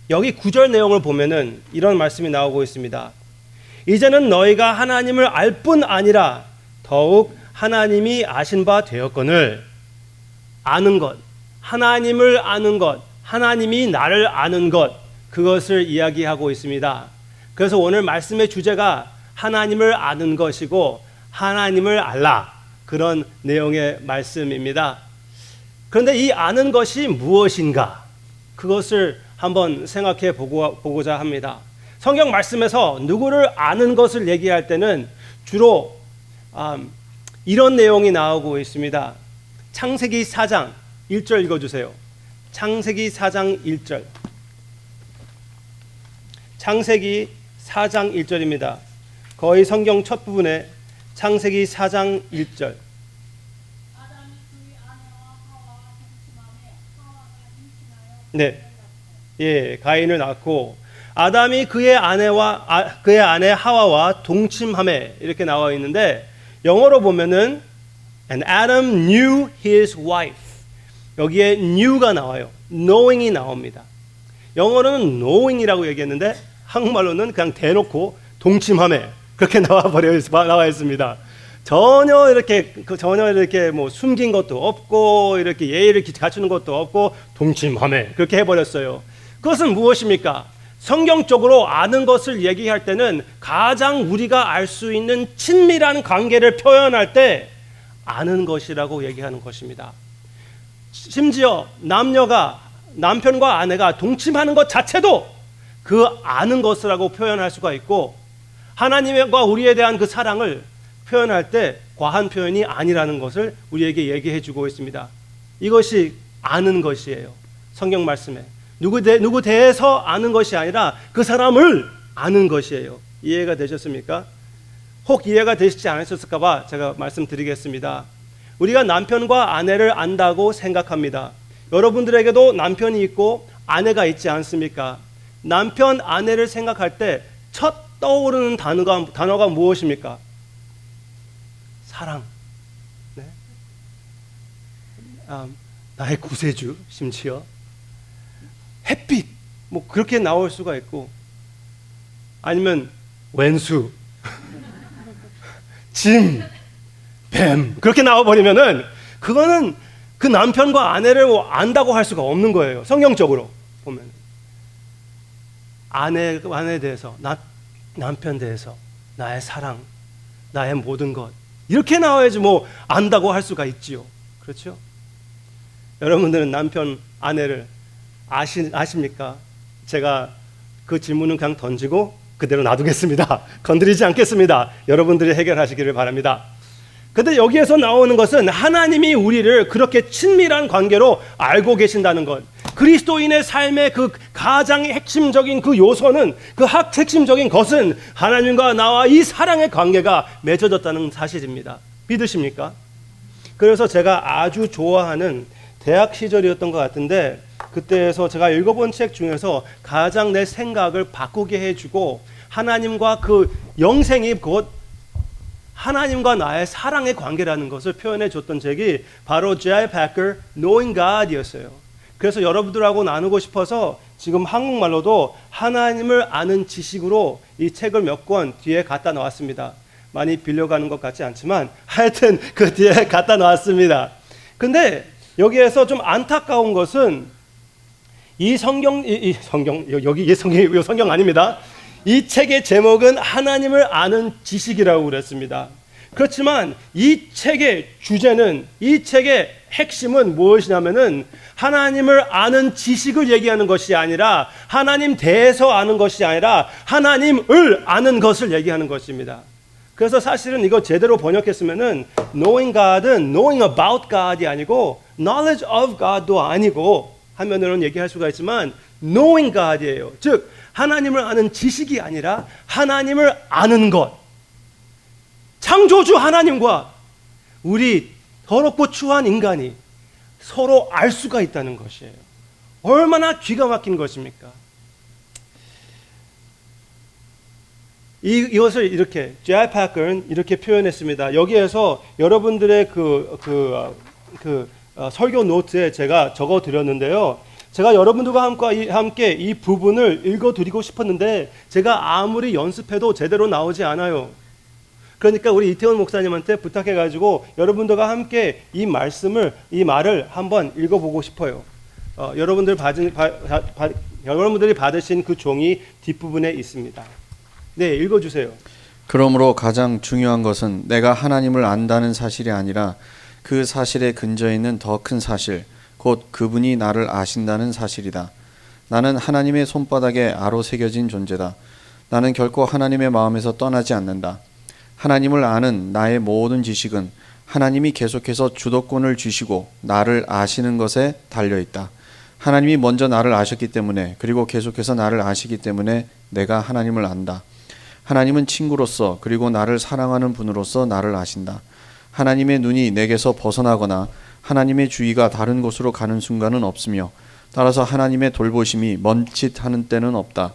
여기 9절 내용을 보면은 이런 말씀이 나오고 있습니다. 이제는 너희가 하나님을 알 뿐 아니라 더욱 하나님이 아신 바 되었거늘. 아는 것, 하나님을 아는 것, 하나님이 나를 아는 것, 그것을 이야기하고 있습니다. 그래서 오늘 말씀의 주제가 하나님을 아는 것이고 하나님을 알라, 그런 내용의 말씀입니다. 그런데 이 아는 것이 무엇인가? 그것을 한번 생각해 보고자 합니다. 성경 말씀에서 누구를 아는 것을 얘기할 때는 주로 이런 내용이 나오고 있습니다. 창세기 4장 1절 읽어주세요. 창세기 4장 1절. 창세기 4장 1절입니다. 거의 성경 첫 부분에 창세기 4장 1절. 네, 예, 가인을 낳고 아담이 그의 아내 하와와 동침하매, 이렇게 나와 있는데 영어로 보면은 And Adam knew his wife. 여기에 knew가 나와요. knowing이 나옵니다. 영어로는 knowing이라고 얘기했는데 한국말로는 그냥 대놓고 동침하매, 그렇게 나와 있습니다. 전혀 이렇게 뭐 숨긴 것도 없고 이렇게 예의를 갖추는 것도 없고 동침하매, 그렇게 해버렸어요. 그것은 무엇입니까? 성경적으로 아는 것을 얘기할 때는 가장 우리가 알 수 있는 친밀한 관계를 표현할 때 아는 것이라고 얘기하는 것입니다. 심지어 남편과 아내가 동침하는 것 자체도 그 아는 것이라고 표현할 수가 있고, 하나님과 우리에 대한 그 사랑을 표현할 때 과한 표현이 아니라는 것을 우리에게 얘기해 주고 있습니다. 이것이 아는 것이에요. 성경 말씀에 누구 대해서 아는 것이 아니라 그 사람을 아는 것이에요. 이해가 되셨습니까? 혹 이해가 되시지 않으셨을까 봐 제가 말씀드리겠습니다. 우리가 남편과 아내를 안다고 생각합니다. 여러분들에게도 남편이 있고 아내가 있지 않습니까? 남편, 아내를 생각할 때 첫 떠오르는 단어가 무엇입니까? 사랑. 네? 나의 구세주, 심지어 햇빛, 뭐 그렇게 나올 수가 있고, 아니면 왼수, 짐, 뱀, 그렇게 나와버리면은 그거는 그 남편과 아내를 안다고 할 수가 없는 거예요. 성경적으로 보면 아내에 대해서, 남편 대해서 나의 사랑, 나의 모든 것, 이렇게 나와야지 뭐 안다고 할 수가 있지요. 그렇죠? 여러분들은 남편, 아내를 아십니까? 제가 그 질문은 그냥 던지고 그대로 놔두겠습니다. 건드리지 않겠습니다. 여러분들이 해결하시기를 바랍니다. 근데 여기에서 나오는 것은 하나님이 우리를 그렇게 친밀한 관계로 알고 계신다는 것, 그리스도인의 삶의 그 가장 핵심적인 그 요소는, 그 핵심적인 것은 하나님과 나와 이 사랑의 관계가 맺어졌다는 사실입니다. 믿으십니까? 그래서 제가 아주 좋아하는 대학 시절이었던 것 같은데, 그때에서 제가 읽어본 책 중에서 가장 내 생각을 바꾸게 해주고 하나님과 그 영생이 곧 하나님과 나의 사랑의 관계라는 것을 표현해 줬던 책이 바로 J.I. Packer Knowing God이었어요. 그래서 여러분들하고 나누고 싶어서 지금 한국말로도 하나님을 아는 지식으로 이 책을 몇 권 뒤에 갖다 놓았습니다. 많이 빌려가는 것 같지 않지만 하여튼 그 뒤에 갖다 놓았습니다. 근데 여기에서 좀 안타까운 것은 이 성경 아닙니다. 이 책의 제목은 하나님을 아는 지식이라고 그랬습니다. 그렇지만 이 책의 주제는, 이 책의 핵심은 무엇이냐면은 하나님을 아는 지식을 얘기하는 것이 아니라, 하나님 대해서 아는 것이 아니라 하나님을 아는 것을 얘기하는 것입니다. 그래서 사실은 이거 제대로 번역했으면은 knowing God은 knowing about God이 아니고 knowledge of God도 아니고 하면은 얘기할 수가 있지만 knowing God이에요. 즉 하나님을 아는 지식이 아니라 하나님을 아는 것. 창조주 하나님과 우리 더럽고 추한 인간이 서로 알 수가 있다는 것이에요. 얼마나 기가 막힌 것입니까? 이것을 이렇게 J.I. Packer는 이렇게 표현했습니다. 여기에서 여러분들의 설교 노트에 제가 적어 드렸는데요. 제가 여러분들과 함께 이 부분을 읽어드리고 싶었는데 제가 아무리 연습해도 제대로 나오지 않아요. 그러니까 우리 이태원 목사님한테 부탁해가지고 여러분들과 함께 이 말을 한번 읽어보고 싶어요. 여러분들이 받으신 그 종이 뒷부분에 있습니다. 네, 읽어주세요. 그러므로 가장 중요한 것은 내가 하나님을 안다는 사실이 아니라 그 사실에 근저에 있는 더 큰 사실, 곧 그분이 나를 아신다는 사실이다. 나는 하나님의 손바닥에 아로 새겨진 존재다. 나는 결코 하나님의 마음에서 떠나지 않는다. 하나님을 아는 나의 모든 지식은 하나님이 계속해서 주도권을 주시고 나를 아시는 것에 달려있다. 하나님이 먼저 나를 아셨기 때문에, 그리고 계속해서 나를 아시기 때문에 내가 하나님을 안다. 하나님은 친구로서, 그리고 나를 사랑하는 분으로서 나를 아신다. 하나님의 눈이 내게서 벗어나거나 하나님의 주의가 다른 곳으로 가는 순간은 없으며, 따라서 하나님의 돌보심이 멈칫하는 때는 없다.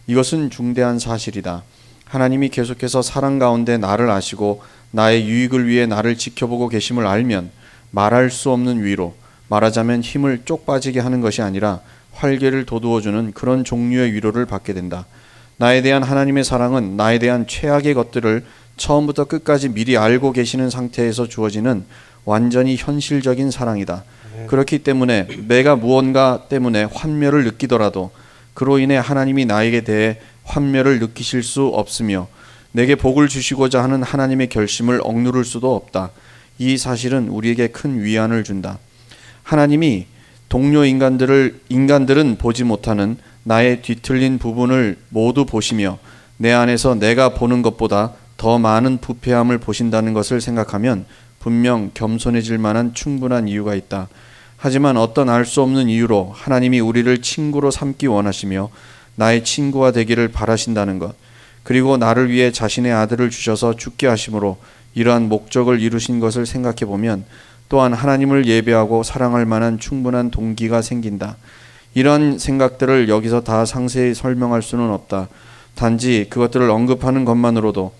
이것은 중대한 사실이다. 하나님이 계속해서 사랑 가운데 나를 아시고 나의 유익을 위해 나를 지켜보고 계심을 알면 말할 수 없는 위로, 말하자면 힘을 쪽 빠지게 하는 것이 아니라 활기를 돋우어주는 그런 종류의 위로를 받게 된다. 나에 대한 하나님의 사랑은 나에 대한 최악의 것들을 처음부터 끝까지 미리 알고 계시는 상태에서 주어지는 완전히 현실적인 사랑이다. 그렇기 때문에 내가 무언가 때문에 환멸을 느끼더라도 그로 인해 하나님이 나에게 대해 환멸을 느끼실 수 없으며 내게 복을 주시고자 하는 하나님의 결심을 억누를 수도 없다. 이 사실은 우리에게 큰 위안을 준다. 하나님이 동료 인간들은 보지 못하는 나의 뒤틀린 부분을 모두 보시며 내 안에서 내가 보는 것보다 더 많은 부패함을 보신다는 것을 생각하면 분명 겸손해질 만한 충분한 이유가 있다. 하지만 어떤 알 수 없는 이유로 하나님이 우리를 친구로 삼기 원하시며 나의 친구가 되기를 바라신다는 것, 그리고 나를 위해 자신의 아들을 주셔서 죽게 하심으로 이러한 목적을 이루신 것을 생각해 보면 또한 하나님을 예배하고 사랑할 만한 충분한 동기가 생긴다. 이런 생각들을 여기서 다 상세히 설명할 수는 없다. 단지 그것들을 언급하는 것만으로도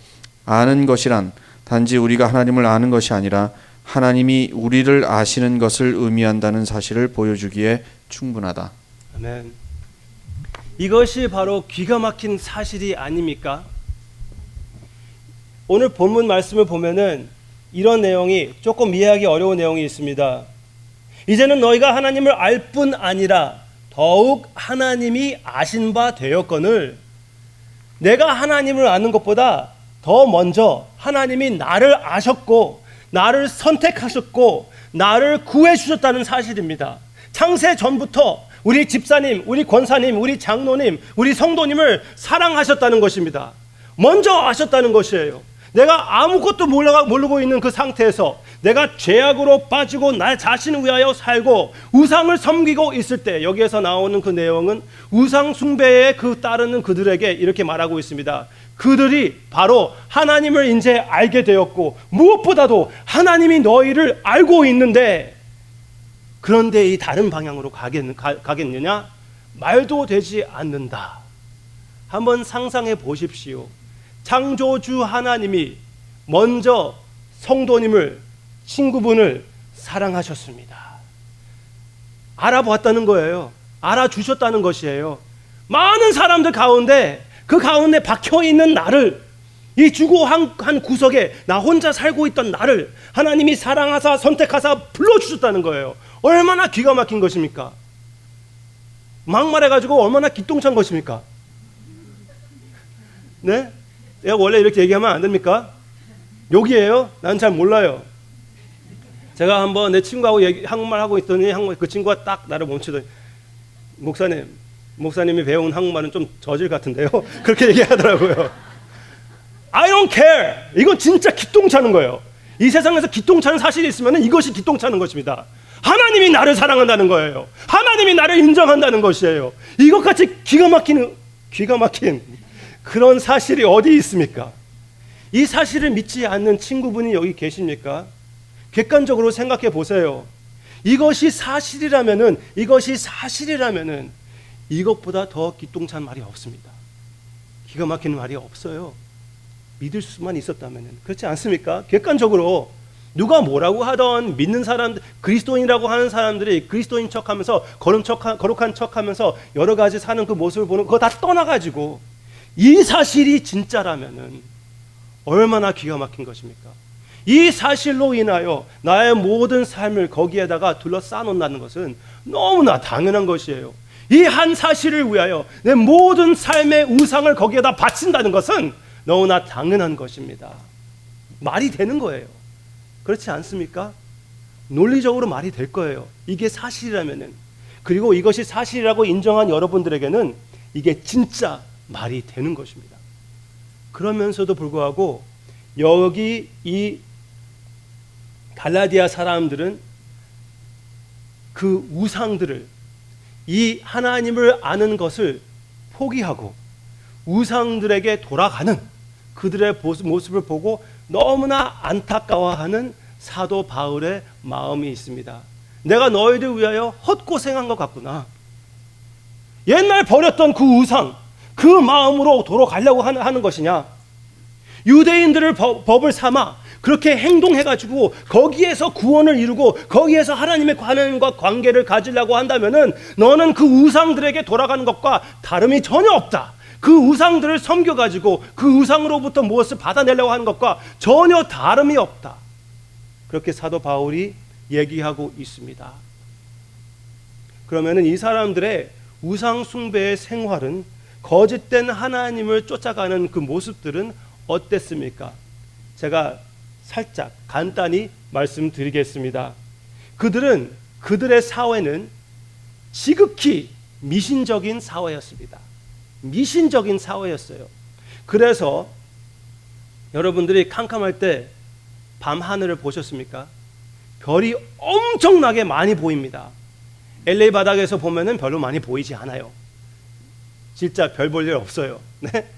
아는 것이란 단지 우리가 하나님을 아는 것이 아니라 하나님이 우리를 아시는 것을 의미한다는 사실을 보여주기에 충분하다. 아멘. 이것이 바로 기가 막힌 사실이 아닙니까? 오늘 본문 말씀을 보면은 이런 내용이 조금 이해하기 어려운 내용이 있습니다. 이제는 너희가 하나님을 알 뿐 아니라 더욱 하나님이 아신 바 되었거늘, 내가 하나님을 아는 것보다 더 먼저 하나님이 나를 아셨고 나를 선택하셨고 나를 구해 주셨다는 사실입니다. 창세 전부터 우리 집사님, 우리 권사님, 우리 장로님, 우리 성도님을 사랑하셨다는 것입니다. 먼저 아셨다는 것이에요. 내가 아무것도 모르고 있는 그 상태에서 내가 죄악으로 빠지고 나 자신을 위하여 살고 우상을 섬기고 있을 때, 여기에서 나오는 그 내용은 우상 숭배에 따르는 그들에게 이렇게 말하고 있습니다. 그들이 바로 하나님을 이제 알게 되었고 무엇보다도 하나님이 너희를 알고 있는데, 그런데 이 다른 방향으로 가겠느냐? 말도 되지 않는다. 한번 상상해 보십시오. 창조주 하나님이 먼저 성도님을, 친구분을 사랑하셨습니다. 알아보았다는 거예요. 알아주셨다는 것이에요. 많은 사람들 가운데, 그 가운데 박혀있는 나를, 이 주고 한 구석에 나 혼자 살고 있던 나를 하나님이 사랑하사 선택하사 불러주셨다는 거예요. 얼마나 기가 막힌 것입니까? 막말해가지고 얼마나 기똥찬 것입니까? 네? 내가 원래 이렇게 얘기하면 안 됩니까? 욕이에요? 난 잘 몰라요. 제가 한번 내 친구하고 한국말 하고 있더니 그 친구가 딱 나를 멈추더니, 목사님이 배운 한국말은 좀 저질 같은데요? 그렇게 얘기하더라고요. I don't care. 이건 진짜 기똥차는 거예요. 이 세상에서 기똥차는 사실이 있으면 이것이 기똥차는 것입니다. 하나님이 나를 사랑한다는 거예요. 하나님이 나를 인정한다는 것이에요. 이것같이 기가 막힌 그런 사실이 어디 있습니까? 이 사실을 믿지 않는 친구분이 여기 계십니까? 객관적으로 생각해 보세요. 이것이 사실이라면은 이것보다 더 기똥찬 말이 없습니다. 기가 막히는 말이 없어요. 믿을 수만 있었다면은. 그렇지 않습니까? 객관적으로 누가 뭐라고 하던 믿는 사람들, 그리스도인이라고 하는 사람들이 그리스도인 척하면서 거룩한 척하면서 여러 가지 사는 그 모습을 보는 그거 다 떠나가지고 이 사실이 진짜라면은 얼마나 기가 막힌 것입니까? 이 사실로 인하여 나의 모든 삶을 거기에다가 둘러싸놓는다는 것은 너무나 당연한 것이에요. 이 한 사실을 위하여 내 모든 삶의 우상을 거기에다 바친다는 것은 너무나 당연한 것입니다. 말이 되는 거예요. 그렇지 않습니까? 논리적으로 말이 될 거예요. 이게 사실이라면은. 그리고 이것이 사실이라고 인정한 여러분들에게는 이게 진짜 말이 되는 것입니다. 그러면서도 불구하고 여기 이 갈라디아 사람들은 그 우상들을, 이 하나님을 아는 것을 포기하고 우상들에게 돌아가는 그들의 모습을 보고 너무나 안타까워하는 사도 바울의 마음이 있습니다. 내가 너희들 위하여 헛고생한 것 같구나. 옛날 버렸던 그 우상, 그 마음으로 돌아가려고 하는 것이냐? 유대인들을 법을 삼아 그렇게 행동해가지고 거기에서 구원을 이루고 거기에서 하나님과 관계를 가지려고 한다면은 너는 그 우상들에게 돌아가는 것과 다름이 전혀 없다. 그 우상들을 섬겨가지고 그 우상으로부터 무엇을 받아내려고 하는 것과 전혀 다름이 없다. 그렇게 사도 바울이 얘기하고 있습니다. 그러면은 이 사람들의 우상 숭배의 생활은, 거짓된 하나님을 쫓아가는 그 모습들은 어땠습니까? 제가 살짝 간단히 말씀드리겠습니다. 그들의 사회는 지극히 미신적인 사회였습니다. 미신적인 사회였어요. 그래서 여러분들이 캄캄할 때 밤 하늘을 보셨습니까? 별이 엄청나게 많이 보입니다. LA 바닥에서 보면은 별로 많이 보이지 않아요. 진짜 별 볼 일 없어요. 네?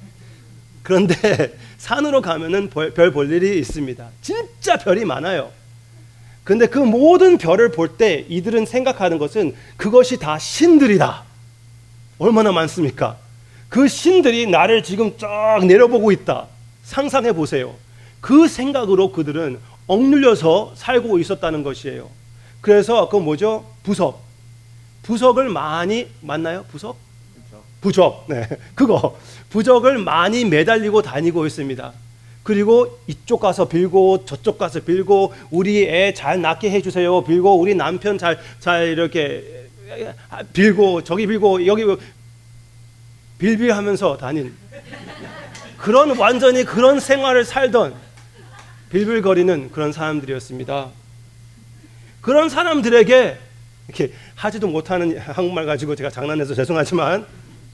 그런데 산으로 가면은 별 볼 일이 있습니다. 진짜 별이 많아요. 근데 그 모든 별을 볼 때 이들은 생각하는 것은 그것이 다 신들이다. 얼마나 많습니까? 그 신들이 나를 지금 쫙 내려보고 있다. 상상해 보세요. 그 생각으로 그들은 억눌려서 살고 있었다는 것이에요. 그래서 그 뭐죠? 부석을 많이 만나요? 부적. 네. 부적을 많이 매달리고 다니고 있습니다. 그리고 이쪽 가서 빌고 저쪽 가서 빌고 우리 애 잘 낳게 해주세요. 빌고 우리 남편 잘 이렇게 빌고 저기 빌고 여기 빌빌하면서 다닌 완전히 그런 생활을 살던 빌빌거리는 그런 사람들이었습니다. 그런 사람들에게 이렇게 하지도 못하는 한국말 가지고 제가 장난해서 죄송하지만,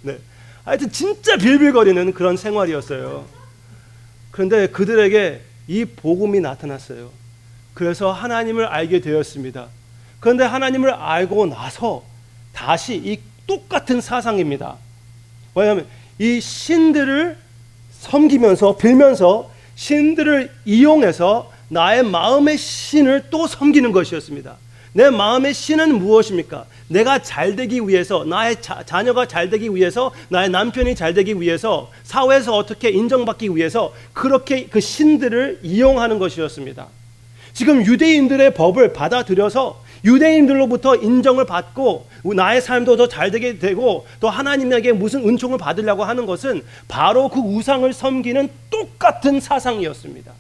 네. 하여튼 진짜 빌빌거리는 그런 생활이었어요. 그런데 그들에게 이 복음이 나타났어요. 그래서 하나님을 알게 되었습니다. 그런데 하나님을 알고 나서 다시 이 똑같은 사상입니다. 왜냐하면 이 신들을 섬기면서 빌면서 신들을 이용해서 나의 마음의 신을 또 섬기는 것이었습니다. 내 마음의 신은 무엇입니까? 내가 잘되기 위해서, 나의 자녀가 잘되기 위해서, 나의 남편이 잘되기 위해서, 사회에서 어떻게 인정받기 위해서 그렇게 그 신들을 이용하는 것이었습니다. 지금 유대인들의 법을 받아들여서 유대인들로부터 인정을 받고 나의 삶도 더 잘되게 되고 또 하나님에게 무슨 은총을 받으려고 하는 것은 바로 그 우상을 섬기는 똑같은 사상이었습니다.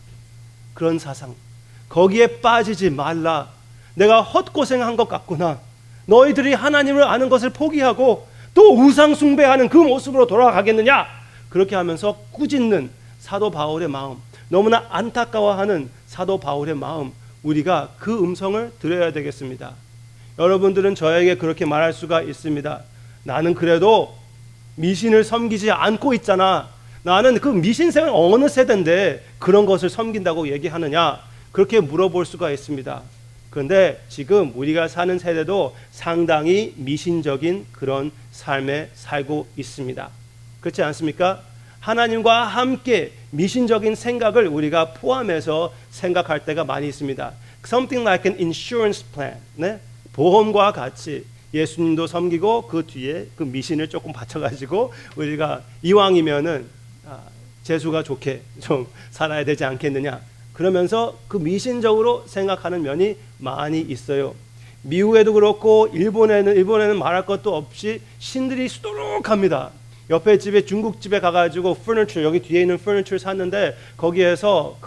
그런 사상, 거기에 빠지지 말라. 내가 헛고생한 것 같구나. 너희들이 하나님을 아는 것을 포기하고 또 우상 숭배하는 그 모습으로 돌아가겠느냐? 그렇게 하면서 꾸짖는 사도 바울의 마음, 너무나 안타까워하는 사도 바울의 마음, 우리가 그 음성을 들어야 되겠습니다. 여러분들은 저에게 그렇게 말할 수가 있습니다. 나는 그래도 미신을 섬기지 않고 있잖아. 나는 그 미신 세대 어느 세대인데 그런 것을 섬긴다고 얘기하느냐? 그렇게 물어볼 수가 있습니다. 그런데 지금 우리가 사는 세대도 상당히 미신적인 그런 삶에 살고 있습니다. 그렇지 않습니까? 하나님과 함께 미신적인 생각을 우리가 포함해서 생각할 때가 많이 있습니다. Something like an insurance plan. 네? 보험과 같이 예수님도 섬기고 그 뒤에 그 미신을 조금 받쳐가지고 우리가 이왕이면은 재수가 좋게 좀 살아야 되지 않겠느냐. 그러면서 그 미신적으로 생각하는 면이 많이 있어요. 미국에도 그렇고 일본에는 말할 것도 없이 신들이 수두룩합니다. 옆에 집에 중국집에 가가지고 furniture, 여기 뒤에 있는 furniture 샀는데 거기에서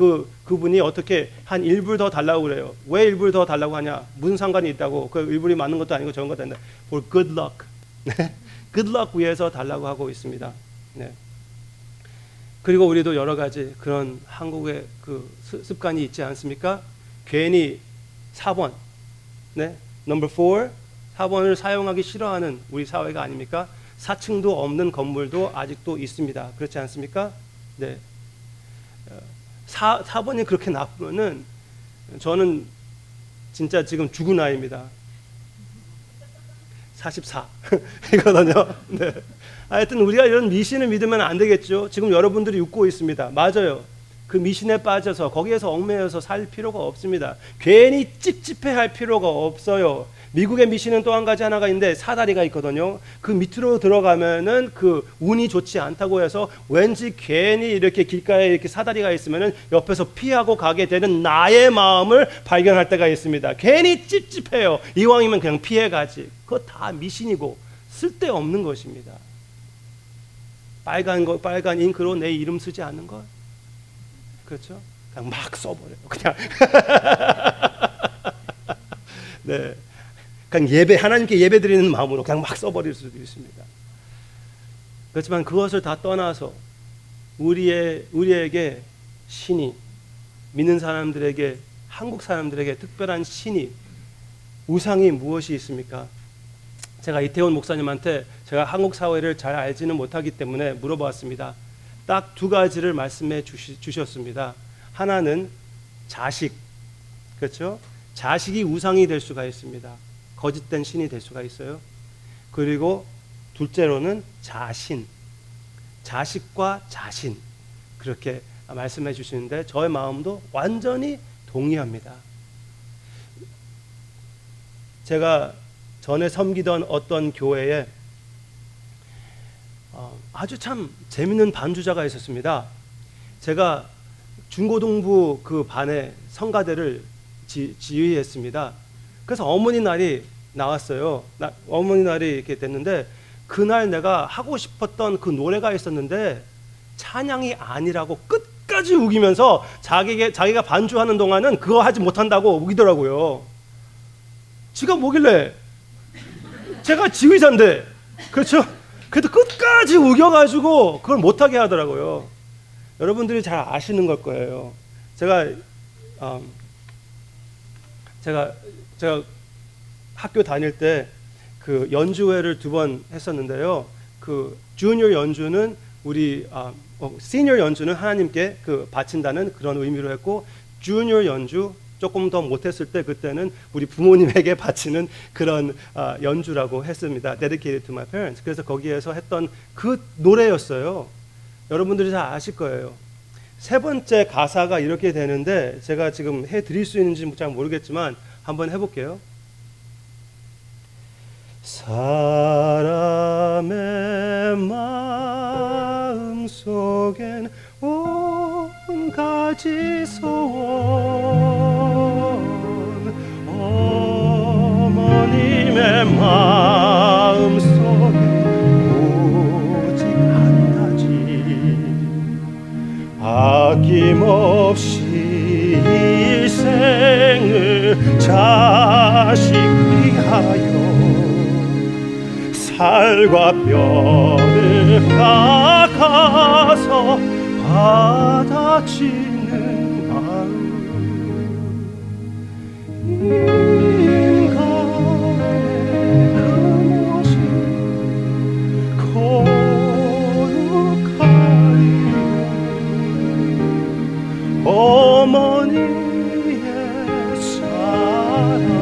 그분이 어떻게 한 1불 더 달라고 그래요. 왜 1불 더 달라고 하냐? 무슨 상관이 있다고. 그 1불이 맞는 것도 아니고 적은 것도 아닌데 for good luck. good luck 위해서 달라고 하고 있습니다. 네. 그리고 우리도 여러 가지 그런 한국의 그 습관이 있지 않습니까? 괜히 4번, 네, number 4, 4번을 사용하기 싫어하는 우리 사회가 아닙니까? 4층도 없는 건물도 아직도 있습니다. 그렇지 않습니까? 네. 4번이 그렇게 나쁘면은 저는 진짜 지금 죽은 나이입니다. 44 이거든요. 네. 하여튼 우리가 이런 미신을 믿으면 안 되겠죠. 지금 여러분들이 웃고 있습니다. 맞아요. 그 미신에 빠져서 거기에서 얽매여서 살 필요가 없습니다. 괜히 찝찝해할 필요가 없어요. 미국의 미신은 또 한 가지 하나가 있는데 사다리가 있거든요. 그 밑으로 들어가면은 그 운이 좋지 않다고 해서 왠지 괜히 이렇게 길가에 이렇게 사다리가 있으면은 옆에서 피하고 가게 되는 나의 마음을 발견할 때가 있습니다. 괜히 찝찝해요. 이왕이면 그냥 피해가지. 그거 다 미신이고 쓸데없는 것입니다. 빨간 잉크로 내 이름 쓰지 않는 것, 그렇죠? 그냥 막 써버려요. 그냥 네, 그냥 하나님께 예배드리는 마음으로 그냥 막 써버릴 수도 있습니다. 그렇지만 그것을 다 떠나서 우리에게 신이, 믿는 사람들에게, 한국 사람들에게 특별한 신이, 우상이 무엇이 있습니까? 제가 이태원 목사님한테 제가 한국 사회를 잘 알지는 못하기 때문에 물어봤습니다. 딱 두 가지를 말씀해 주셨습니다. 하나는 자식, 그렇죠? 자식이 우상이 될 수가 있습니다. 거짓된 신이 될 수가 있어요. 그리고 둘째로는 자신, 자식과 자신, 그렇게 말씀해 주시는데 저의 마음도 완전히 동의합니다. 제가 전에 섬기던 어떤 교회에 아주 참 재밌는 반주자가 있었습니다. 제가 중고등부 그 반에 성가대를 지휘했습니다. 그래서 어머니 날이 나왔어요. 어머니 날이 이렇게 됐는데 그날 내가 하고 싶었던 그 노래가 있었는데 찬양이 아니라고 끝까지 우기면서 자기가 반주하는 동안은 그거 하지 못한다고 우기더라고요. 지가 뭐길래, 제가 지휘자인데, 그렇죠? 그래도 끝까지 우겨가지고 그걸 못하게 하더라고요. 여러분들이 잘 아시는 걸 거예요. 제가 학교 다닐 때 그 연주회를 2번 했었는데요. 그 주니어 연주는 시니어 연주는 하나님께 그 바친다는 그런 의미로 했고, 주니어 연주 조금 더 못했을 때 그때는 우리 부모님에게 바치는 그런 연주라고 했습니다. Dedicated to my parents. 그래서 거기에서 했던 그 노래였어요. 여러분들이 잘 아실 거예요. 세 번째 가사가 이렇게 되는데 제가 지금 해드릴 수 있는지 잘 모르겠지만 한번 해볼게요. 사람의 마음 속엔 온 가지 소원, 어머님의 마음 속엔 오직 한 가지, 아낌없이 일생을 자식 위하여 살과 뼈를 깎아서 받아치는 마음, 인간의 그 모습 거룩하리요, 어머니의 사랑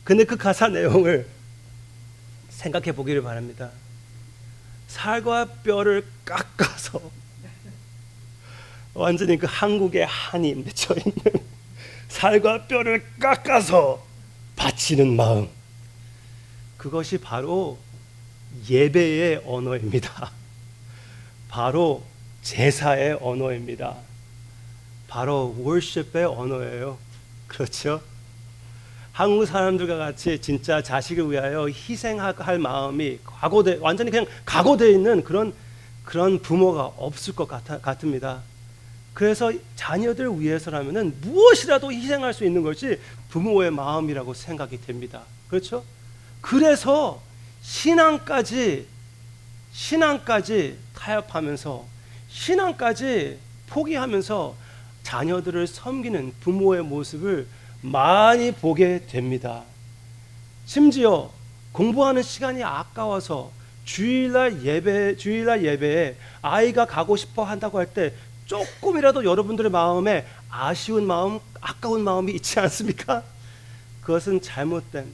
근데 그 가사 내용을 생각해 보기를 바랍니다. 살과 뼈를 깎아서 완전히 그 한국의 한이 맺혀 있는 살과 뼈를 깎아서 바치는 마음, 그것이 바로 예배의 언어입니다. 바로 제사의 언어입니다. 바로 worship의 언어예요. 그렇죠? 한국 사람들과 같이 진짜 자식을 위하여 희생할 마음이 완전히 그냥 각오되어 있는 그런 부모가 없을 것 같습니다. 그래서 자녀들 위해서라면은 무엇이라도 희생할 수 있는 것이 부모의 마음이라고 생각이 됩니다. 그렇죠? 그래서 신앙까지 타협하면서, 신앙까지 포기하면서 자녀들을 섬기는 부모의 모습을 많이 보게 됩니다. 심지어 공부하는 시간이 아까워서 주일날 예배에 아이가 가고 싶어 한다고 할 때 조금이라도 여러분들의 마음에 아쉬운 마음, 아까운 마음이 있지 않습니까? 그것은 잘못된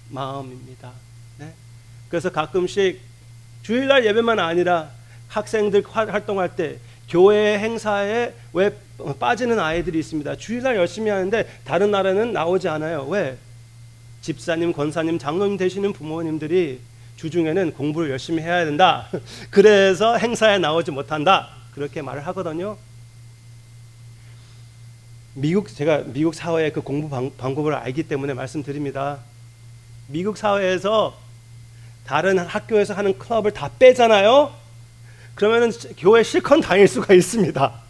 마음입니다. 네? 그래서 가끔씩 주일날 예배만 아니라 학생들 활동할 때 교회 행사에 왜 빠지는 아이들이 있습니다. 주일날 열심히 하는데 다른 날에는 나오지 않아요. 왜? 집사님, 권사님, 장로님 되시는 부모님들이 주중에는 공부를 열심히 해야 된다. 그래서 행사에 나오지 못한다. 그렇게 말을 하거든요. 제가 미국 사회의 그 공부 방법을 알기 때문에 말씀드립니다. 미국 사회에서 다른 학교에서 하는 클럽을 다 빼잖아요. 그러면은 교회 실컷 다닐 수가 있습니다.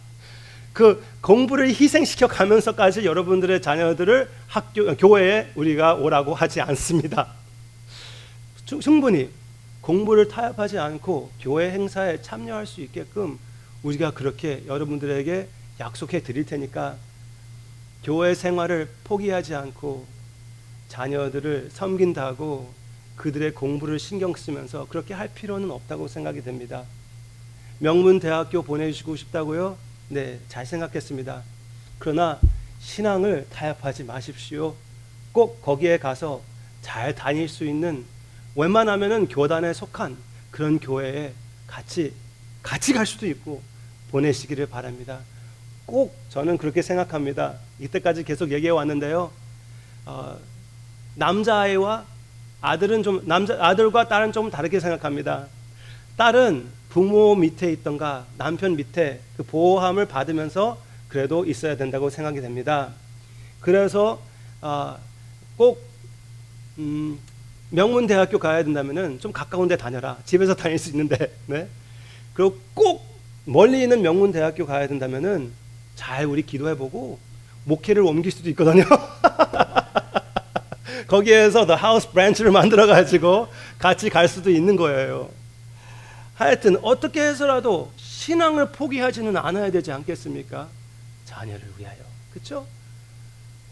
그 공부를 희생시켜 가면서까지 여러분들의 자녀들을 교회에 우리가 오라고 하지 않습니다. 충분히 공부를 타협하지 않고 교회 행사에 참여할 수 있게끔 우리가 그렇게 여러분들에게 약속해 드릴 테니까 교회 생활을 포기하지 않고 자녀들을 섬긴다고 그들의 공부를 신경 쓰면서 그렇게 할 필요는 없다고 생각이 됩니다. 명문대학교 보내주고 싶다고요? 네, 잘 생각했습니다. 그러나 신앙을 타협하지 마십시오. 꼭 거기에 가서 잘 다닐 수 있는, 웬만하면은 교단에 속한 그런 교회에 같이 갈 수도 있고 보내시기를 바랍니다. 꼭 저는 그렇게 생각합니다. 이때까지 계속 얘기해 왔는데요. 남자아이와 아들과 딸은 좀 다르게 생각합니다. 딸은 부모 밑에 있던가 남편 밑에 그 보호함을 받으면서 그래도 있어야 된다고 생각이 됩니다. 그래서 꼭 명문대학교 가야 된다면은 좀 가까운 데 다녀라. 집에서 다닐 수 있는데. 네? 그리고 꼭 멀리 있는 명문대학교 가야 된다면은 잘 우리 기도해보고 목회를 옮길 수도 있거든요. 거기에서 The House Branch를 만들어가지고 같이 갈 수도 있는 거예요. 하여튼 어떻게 해서라도 신앙을 포기하지는 않아야 되지 않겠습니까? 자녀를 위하여. 그렇죠?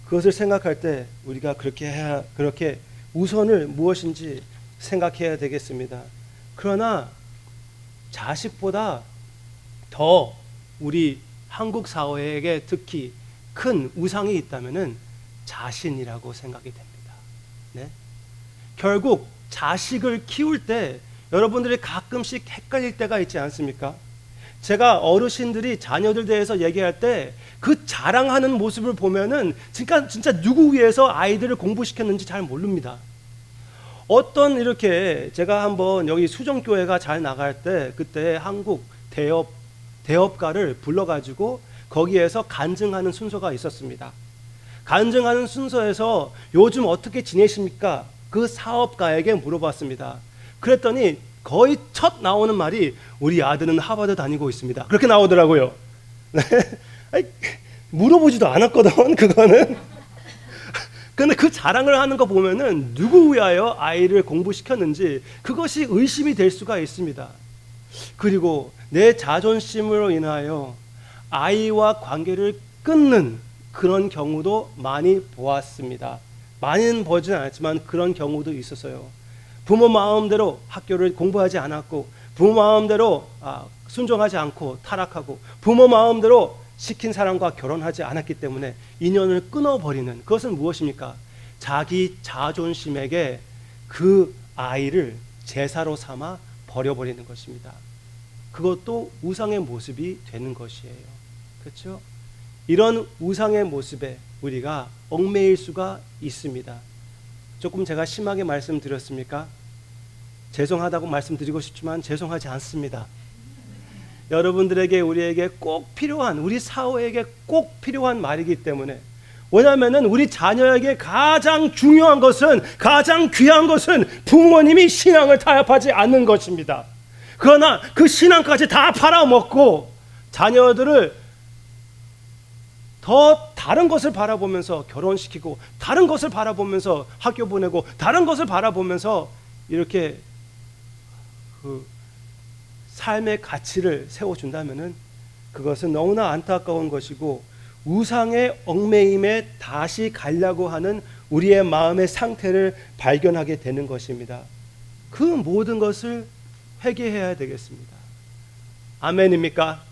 그것을 생각할 때 우리가 그렇게 우선을 무엇인지 생각해야 되겠습니다. 그러나 자식보다 더 우리 한국 사회에게 특히 큰 우상이 있다면은 자신이라고 생각이 됩니다. 네? 결국 자식을 키울 때 여러분들이 가끔씩 헷갈릴 때가 있지 않습니까? 제가 어르신들이 자녀들 대해서 얘기할 때 그 자랑하는 모습을 보면은 진짜 누구 위해서 아이들을 공부시켰는지 잘 모릅니다. 어떤 이렇게 제가 한번 여기 수정교회가 잘 나갈 때 그때 한국 대업가를 불러가지고 거기에서 간증하는 순서가 있었습니다. 간증하는 순서에서 요즘 어떻게 지내십니까? 그 사업가에게 물어봤습니다. 그랬더니 거의 첫 나오는 말이 우리 아들은 하버드 다니고 있습니다. 그렇게 나오더라고요. 물어보지도 않았거든, 그거는. 근데 그 자랑을 하는 거 보면은 누구 위하여 아이를 공부시켰는지 그것이 의심이 될 수가 있습니다. 그리고 내 자존심으로 인하여 아이와 관계를 끊는 그런 경우도 많이 보았습니다. 많이는 보지는 않았지만 그런 경우도 있었어요. 부모 마음대로 학교를 공부하지 않았고 부모 마음대로 순종하지 않고 타락하고 부모 마음대로 시킨 사람과 결혼하지 않았기 때문에 인연을 끊어버리는, 그것은 무엇입니까? 자기 자존심에게 그 아이를 제사로 삼아 버려버리는 것입니다. 그것도 우상의 모습이 되는 것이에요. 그렇죠? 이런 우상의 모습에 우리가 얽매일 수가 있습니다. 조금 제가 심하게 말씀드렸습니까? 죄송하다고 말씀드리고 싶지만 죄송하지 않습니다. 여러분들에게, 우리에게 꼭 필요한, 우리 사회에게 꼭 필요한 말이기 때문에. 왜냐하면 우리 자녀에게 가장 중요한 것은, 가장 귀한 것은 부모님이 신앙을 타협하지 않는 것입니다. 그러나 그 신앙까지 다 팔아먹고 자녀들을 더 다른 것을 바라보면서 결혼시키고, 다른 것을 바라보면서 학교 보내고, 다른 것을 바라보면서 이렇게 그 삶의 가치를 세워준다면은 그것은 너무나 안타까운 것이고, 우상의 얽매임에 다시 가려고 하는 우리의 마음의 상태를 발견하게 되는 것입니다. 그 모든 것을 회개해야 되겠습니다. 아멘입니까?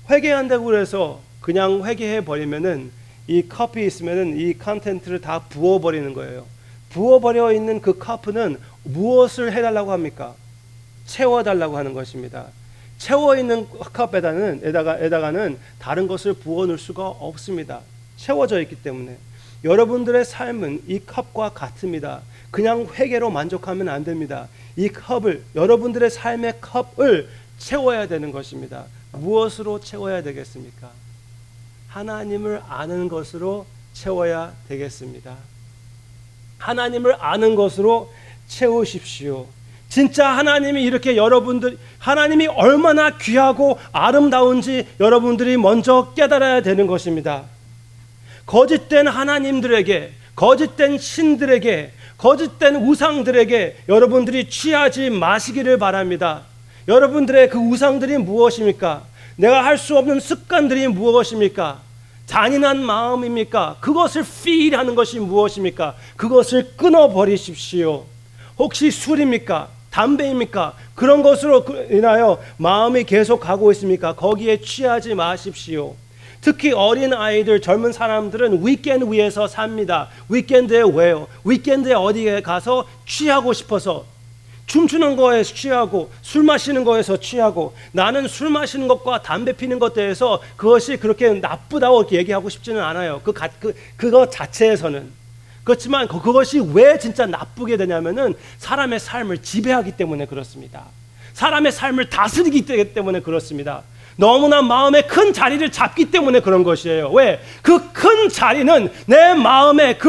회개한다고 해서 그냥 회개해 버리면은, 이 컵이 있으면은 이 컨텐츠를 다 부어버리는 거예요. 부어버려 있는 그 컵은 무엇을 해달라고 합니까? 채워달라고 하는 것입니다. 채워 있는 컵에다가는 다른 것을 부어 넣을 수가 없습니다. 채워져 있기 때문에. 여러분들의 삶은 이 컵과 같습니다. 그냥 회개로 만족하면 안 됩니다. 이 컵을, 여러분들의 삶의 컵을 채워야 되는 것입니다. 무엇으로 채워야 되겠습니까? 하나님을 아는 것으로 채워야 되겠습니다. 하나님을 아는 것으로 채우십시오. 진짜 하나님이 이렇게 하나님이 얼마나 귀하고 아름다운지 여러분들이 먼저 깨달아야 되는 것입니다. 거짓된 하나님들에게, 거짓된 신들에게, 거짓된 우상들에게 여러분들이 취하지 마시기를 바랍니다. 여러분들의 그 우상들이 무엇입니까? 내가 할 수 없는 습관들이 무엇입니까? 잔인한 마음입니까? 그것을 feed하는 것이 무엇입니까? 그것을 끊어버리십시오. 혹시 술입니까? 담배입니까? 그런 것으로 인하여 마음이 계속 가고 있습니까? 거기에 취하지 마십시오. 특히 어린 아이들, 젊은 사람들은 위켄드 위에서 삽니다. 위켄드에 왜요? 위켄드에 어디에 가서 취하고 싶어서, 춤추는 거에서 취하고, 술 마시는 거에서 취하고. 나는 술 마시는 것과 담배 피는 것에 대해서 그것이 그렇게 나쁘다고 얘기하고 싶지는 않아요. 그거 자체에서는. 그렇지만 그것이 왜 진짜 나쁘게 되냐면은 사람의 삶을 지배하기 때문에 그렇습니다. 사람의 삶을 다스리기 때문에 그렇습니다. 너무나 마음에 큰 자리를 잡기 때문에 그런 것이에요. 왜? 그 큰 자리는 내 마음의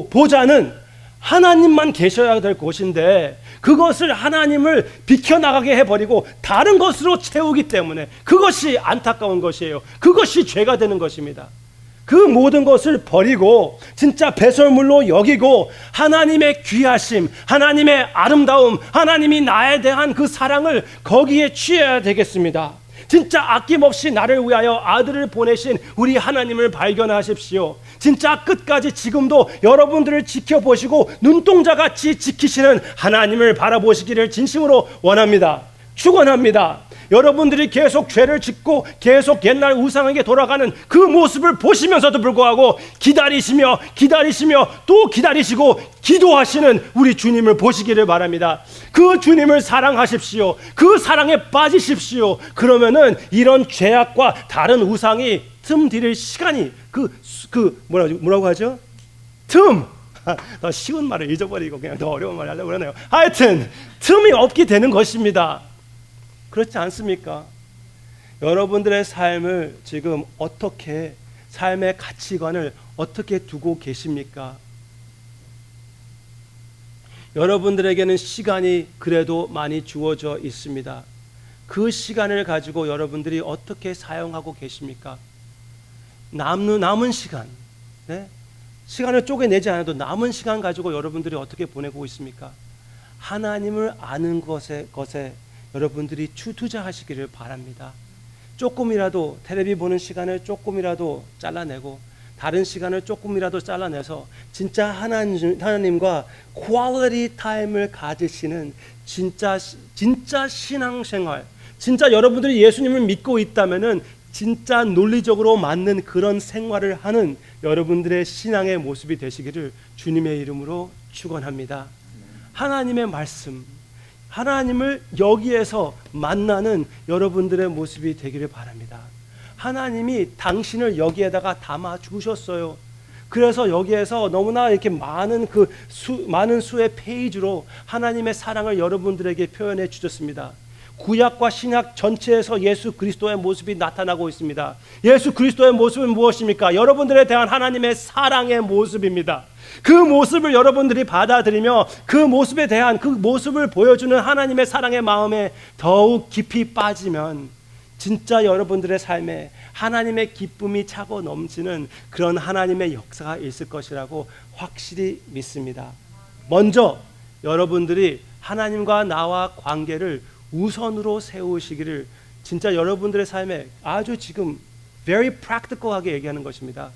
보좌는 하나님만 계셔야 될 곳인데, 그것을 하나님을 비켜나가게 해버리고 다른 것으로 채우기 때문에 그것이 안타까운 것이에요. 그것이 죄가 되는 것입니다. 그 모든 것을 버리고 진짜 배설물로 여기고 하나님의 귀하심, 하나님의 아름다움, 하나님이 나에 대한 그 사랑을 거기에 취해야 되겠습니다. 진짜 아낌없이 나를 위하여 아들을 보내신 우리 하나님을 발견하십시오. 진짜 끝까지 지금도 여러분들을 지켜보시고 눈동자같이 지키시는 하나님을 바라보시기를 진심으로 원합니다. 축원합니다. 여러분들이 계속 죄를 짓고 계속 옛날 우상에게 돌아가는 그 모습을 보시면서도 불구하고 기다리시며 또 기다리시고 기도하시는 우리 주님을 보시기를 바랍니다. 그 주님을 사랑하십시오. 그 사랑에 빠지십시오. 그러면은 이런 죄악과 다른 우상이 틈 들일 시간이 뭐라고 하죠? 더 쉬운 말을 잊어버리고 그냥 더 어려운 말을 하려고 그러네요. 하여튼 틈이 없게 되는 것입니다. 그렇지 않습니까? 여러분들의 삶을 지금 어떻게, 삶의 가치관을 어떻게 두고 계십니까? 여러분들에게는 시간이 그래도 많이 주어져 있습니다. 그 시간을 가지고 여러분들이 어떻게 사용하고 계십니까? 남은 시간, 네? 시간을 쪼개내지 않아도 남은 시간 가지고 여러분들이 어떻게 보내고 있습니까? 하나님을 아는 것에 여러분들이 투자하시기를 바랍니다. 조금이라도 텔레비 보는 시간을 조금이라도 잘라내고 다른 시간을 조금이라도 잘라내서 진짜 하나님과 퀄리티 타임을 가지시는 진짜 신앙생활, 진짜 여러분들이 예수님을 믿고 있다면은 진짜 논리적으로 맞는 그런 생활을 하는 여러분들의 신앙의 모습이 되시기를 주님의 이름으로 축원합니다. 하나님의 말씀, 하나님을 여기에서 만나는 여러분들의 모습이 되기를 바랍니다. 하나님이 당신을 여기에다가 담아 주셨어요. 그래서 여기에서 너무나 이렇게 많은 많은 수의 페이지로 하나님의 사랑을 여러분들에게 표현해 주셨습니다. 구약과 신약 전체에서 예수 그리스도의 모습이 나타나고 있습니다. 예수 그리스도의 모습은 무엇입니까? 여러분들에 대한 하나님의 사랑의 모습입니다. 그 모습을 여러분들이 받아들이며 그 모습에 대한 그 모습을 보여주는 하나님의 사랑의 마음에 더욱 깊이 빠지면 진짜 여러분들의 삶에 하나님의 기쁨이 차고 넘치는 그런 하나님의 역사가 있을 것이라고 확실히 믿습니다. 먼저 여러분들이 하나님과 나와 관계를 우선으로 세우시기를 진짜 여러분들의 삶에 아주 지금 very practical하게 얘기하는 것입니다.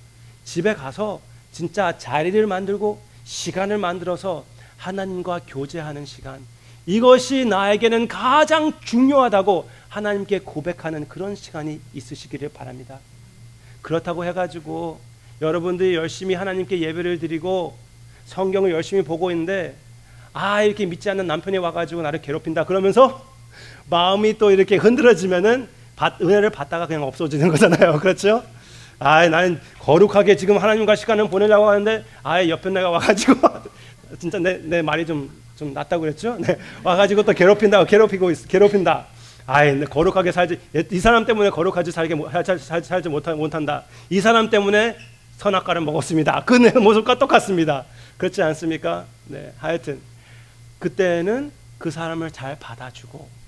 집에 가서 진짜 자리를 만들고 시간을 만들어서 하나님과 교제하는 시간, 이것이 나에게는 가장 중요하다고 하나님께 고백하는 그런 시간이 있으시기를 바랍니다. 그렇다고 해가지고 여러분들이 열심히 하나님께 예배를 드리고 성경을 열심히 보고 있는데 이렇게 믿지 않는 남편이 와가지고 나를 괴롭힌다 그러면서 마음이 또 이렇게 흔들어지면은 은혜를 받다가 그냥 없어지는 거잖아요. 그렇죠? 나는 거룩하게 지금 하나님과 시간을 보내려고 하는데 옆에 내가 와가지고 진짜 내 말이 좀 낫다고 그랬죠? 네, 와가지고 또 괴롭힌다. 거룩하게 살지, 이 사람 때문에 거룩하지 살지 못한다. 이 사람 때문에 선악과를 먹었습니다. 그 모습과 똑같습니다. 그렇지 않습니까? 네, 하여튼 그때는 그 사람을 잘 받아주고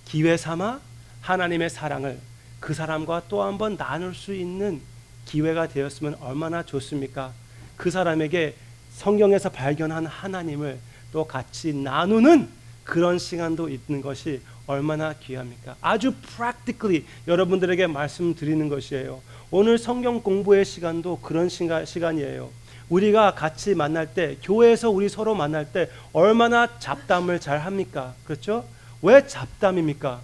기회 삼아 하나님의 사랑을 그 사람과 또 한 번 나눌 수 있는 기회가 되었으면 얼마나 좋습니까? 그 사람에게 성경에서 발견한 하나님을 또 같이 나누는 그런 시간도 있는 것이 얼마나 귀합니까? 아주 practically 여러분들에게 말씀드리는 것이에요. 오늘 성경 공부의 시간도 그런 시간이에요. 우리가 같이 만날 때, 교회에서 우리 서로 만날 때 얼마나 잡담을 잘 합니까? 그렇죠? 왜 잡담입니까?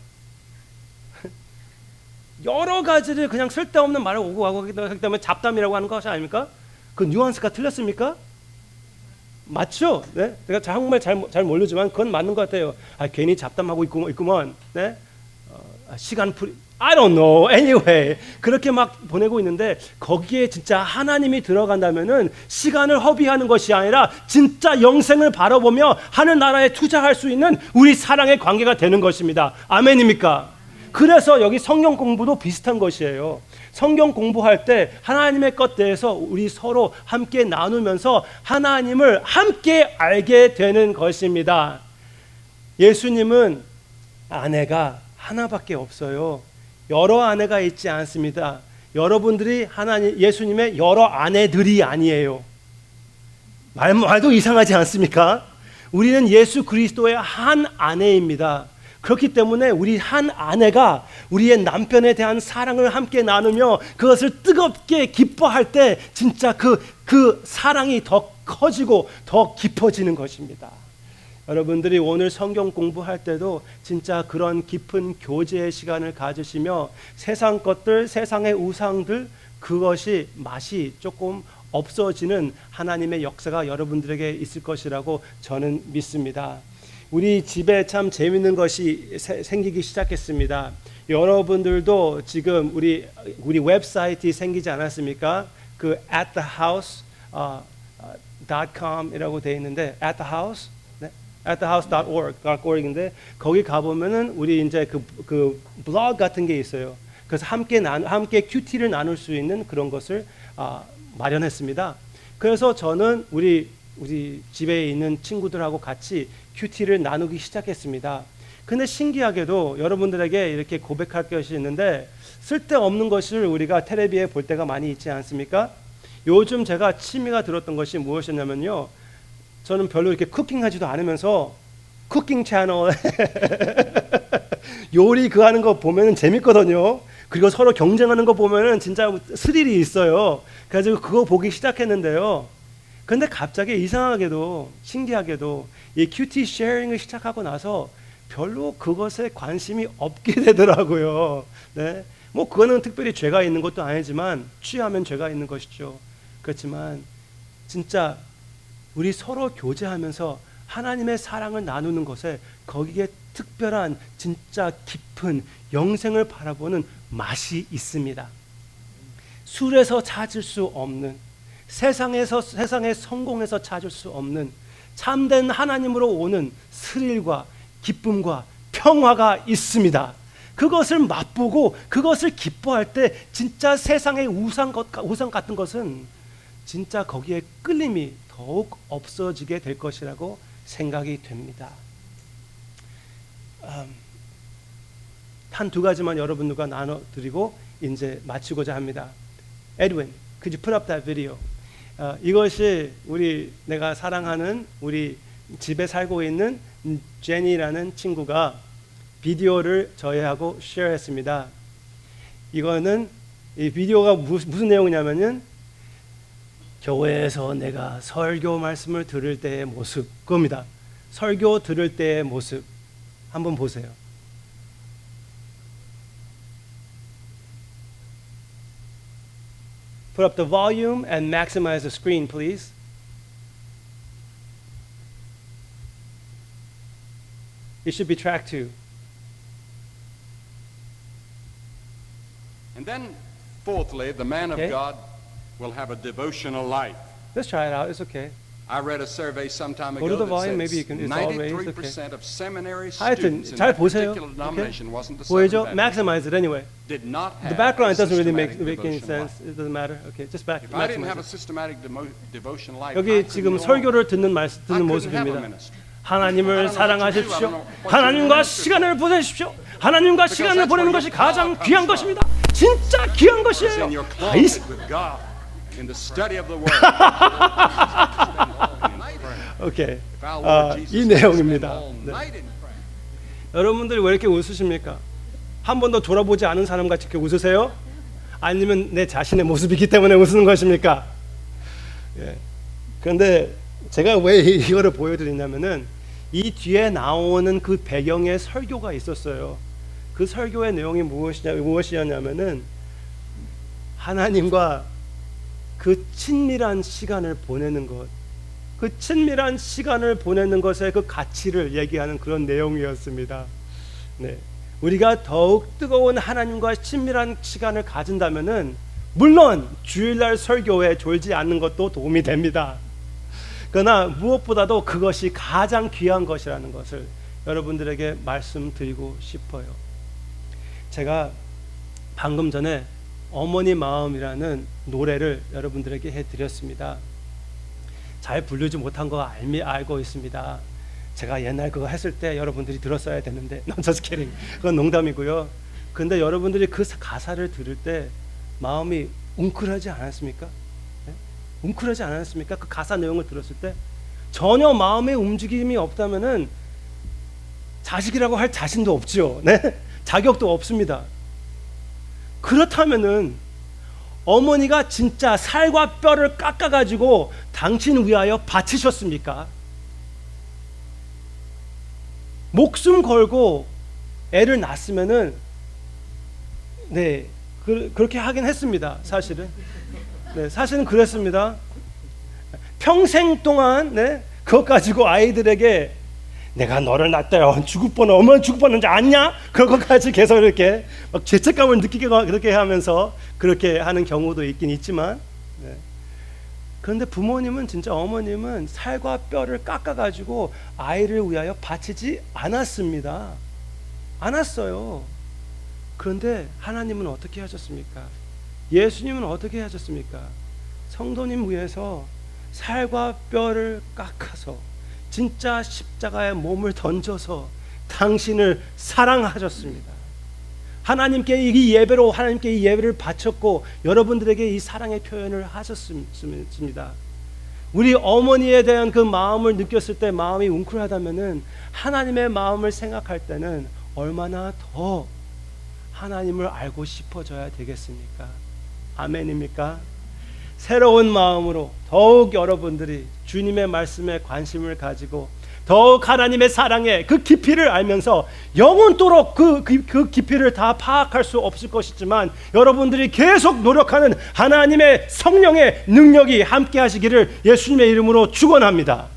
여러 가지를 그냥 쓸데없는 말을 오고 가고 하기 때문에 잡담이라고 하는 것이 아닙니까? 그 뉘앙스가 틀렸습니까? 맞죠? 네? 제가 정말 잘 모르지만 그건 맞는 것 같아요. 괜히 잡담하고 있구먼. 네? I don't know. Anyway, 그렇게 막 보내고 있는데 거기에 진짜 하나님이 들어간다면은 시간을 허비하는 것이 아니라 진짜 영생을 바라보며 하늘 나라에 투자할 수 있는 우리 사랑의 관계가 되는 것입니다. 아멘입니까? 그래서 여기 성경 공부도 비슷한 것이에요. 성경 공부할 때 하나님의 것 대해서 우리 서로 함께 나누면서 하나님을 함께 알게 되는 것입니다. 예수님은 아내가 하나밖에 없어요. 여러 아내가 있지 않습니다. 여러분들이 예수님의 여러 아내들이 아니에요. 말도 이상하지 않습니까? 우리는 예수 그리스도의 한 아내입니다. 그렇기 때문에 우리 한 아내가 우리의 남편에 대한 사랑을 함께 나누며 그것을 뜨겁게 기뻐할 때 진짜 그 사랑이 더 커지고 더 깊어지는 것입니다. 여러분들이 오늘 성경 공부할 때도 진짜 그런 깊은 교제의 시간을 가지시며 세상 것들, 세상의 우상들, 그것이 맛이 조금 없어지는 하나님의 역사가 여러분들에게 있을 것이라고 저는 믿습니다. 우리 집에 참 재밌는 것이 생기기 시작했습니다. 여러분들도 지금 우리 웹사이트이 생기지 않았습니까? 그 atthehouse.com 이라고 되어 있는데 atthehouse, 네? atthehouse.org인데 거기 가 보면은 우리 이제 그 블로그 같은 게 있어요. 그래서 함께 큐티를 나눌 수 있는 그런 것을 마련했습니다. 그래서 저는 우리 집에 있는 친구들하고 같이 큐티를 나누기 시작했습니다. 근데 신기하게도 여러분들에게 이렇게 고백할 것이 있는데 쓸데없는 것을 우리가 텔레비에 볼 때가 많이 있지 않습니까? 요즘 제가 취미가 들었던 것이 무엇이냐면요, 저는 별로 이렇게 쿠킹하지도 않으면서 쿠킹 채널 요리 그 하는 거 보면은 재밌거든요. 그리고 서로 경쟁하는 거 보면은 진짜 스릴이 있어요. 그래서 그거 보기 시작했는데요. 근데 갑자기 이상하게도 신기하게도 이 큐티 쉐어링을 시작하고 나서 별로 그것에 관심이 없게 되더라고요. 네, 뭐 그거는 특별히 죄가 있는 것도 아니지만 취하면 죄가 있는 것이죠. 그렇지만 진짜 우리 서로 교제하면서 하나님의 사랑을 나누는 것에 거기에 특별한 진짜 깊은 영생을 바라보는 맛이 있습니다. 술에서 찾을 수 없는, 세상의 성공에서 찾을 수 없는 참된 하나님으로 오는 스릴과 기쁨과 평화가 있습니다. 그것을 맛보고 그것을 기뻐할 때 진짜 세상의 우상 같은 것은 진짜 거기에 끌림이 더욱 없어지게 될 것이라고 생각이 됩니다. 한 두 가지만 여러분들과 나눠드리고 이제 마치고자 합니다. Edwin, could you put up that video? 이것이 내가 사랑하는 우리 집에 살고 있는 제니라는 친구가 비디오를 저희하고 쉐어했습니다. 이거는 이 비디오가 무슨 내용이냐면은 교회에서 내가 설교 말씀을 들을 때의 모습, 그겁니다. 설교 들을 때의 모습 한번 보세요. Put up the volume and maximize the screen, please. It should be track 2. And then, fourthly, the man Okay. of God will have a devotional life. Let's try it out. It's okay. I read a survey some time Go to ago the volume. that Maybe you says can. It's all raised. 93% of seminary 하여튼 students in 잘 that 보세요. particular Okay? denomination wasn't the 보이죠? Southern Baptist, Maximize it anyway. did not have The background a doesn't really make systematic any devotional sense. life. It doesn't matter. Okay, just If I didn't maximize have a it. systematic devotional life, I 여기 couldn't 지금 go on. 설교를 듣는 I couldn't have a 모습입니다. ministry. 하나님을 사랑하십시오. 하나님과 시간을 보내십시오. 하나님과 시간을 보내는 것이 가장 귀한 것입니다. 진짜 귀한 It's 것이에요. in your 다 있- closet with God, in the study of the Word. 오케이. If our Lord 이 Jesus spent 내용입니다. all 네. night in prayer, 여러분들 왜 이렇게 웃으십니까? 한 번도 돌아보지 않은 사람 같이 이렇게 웃으세요? 아니면 내 자신의 모습이기 때문에 웃는 것입니까? 예. 그런데 제가 왜 이거를 보여드리냐면은 이 뒤에 나오는 그 배경에 설교가 있었어요. 그 설교의 내용이 무엇이었냐면은 하나님과 그 친밀한 시간을 보내는 것, 그 친밀한 시간을 보내는 것의 그 가치를 얘기하는 그런 내용이었습니다. 네, 우리가 더욱 뜨거운 하나님과 친밀한 시간을 가진다면은 물론 주일날 설교에 졸지 않는 것도 도움이 됩니다. 그러나 무엇보다도 그것이 가장 귀한 것이라는 것을 여러분들에게 말씀드리고 싶어요. 제가 방금 전에 어머니 마음이라는 노래를 여러분들에게 해드렸습니다. 잘 부르지 못한 거 알고 있습니다. 제가 옛날 그거 했을 때 여러분들이 들었어야 되는데 No, just kidding. 그건 농담이고요. 근데 여러분들이 그 가사를 들을 때 마음이 웅크하지 않았습니까? 네? 웅크하지 않았습니까? 그 가사 내용을 들었을 때 전혀 마음의 움직임이 없다면은 자식이라고 할 자신도 없죠. 네? 자격도 없습니다. 그렇다면은 어머니가 진짜 살과 뼈를 깎아가지고 당신 위하여 바치셨습니까? 목숨 걸고 애를 낳았으면은 네 그렇게 하긴 했습니다. 사실은 네 사실은 그랬습니다. 평생 동안 네 그것 가지고 아이들에게 내가 너를 낳았다. 죽을 뻔 얼마나 죽을 뻔한지 아냐? 그것까지 계속 이렇게 막 죄책감을 느끼게 그렇게 하면서 그렇게 하는 경우도 있긴 있지만 네. 그런데 부모님은 진짜 어머님은 살과 뼈를 깎아가지고 아이를 위하여 바치지 않았습니다. 않았어요. 그런데 하나님은 어떻게 하셨습니까? 예수님은 어떻게 하셨습니까? 성도님 위해서 살과 뼈를 깎아서 진짜 십자가에 몸을 던져서 당신을 사랑하셨습니다. 하나님께 이 예배를 바쳤고 여러분들에게 이 사랑의 표현을 하셨습니다. 우리 어머니에 대한 그 마음을 느꼈을 때 마음이 웅크하다면은 하나님의 마음을 생각할 때는 얼마나 더 하나님을 알고 싶어져야 되겠습니까? 아멘입니까? 새로운 마음으로 더욱 여러분들이 주님의 말씀에 관심을 가지고 더욱 하나님의 사랑의 그 깊이를 알면서 영원토록 그 깊이를 다 파악할 수 없을 것이지만 여러분들이 계속 노력하는 하나님의 성령의 능력이 함께 하시기를 예수님의 이름으로 축원합니다.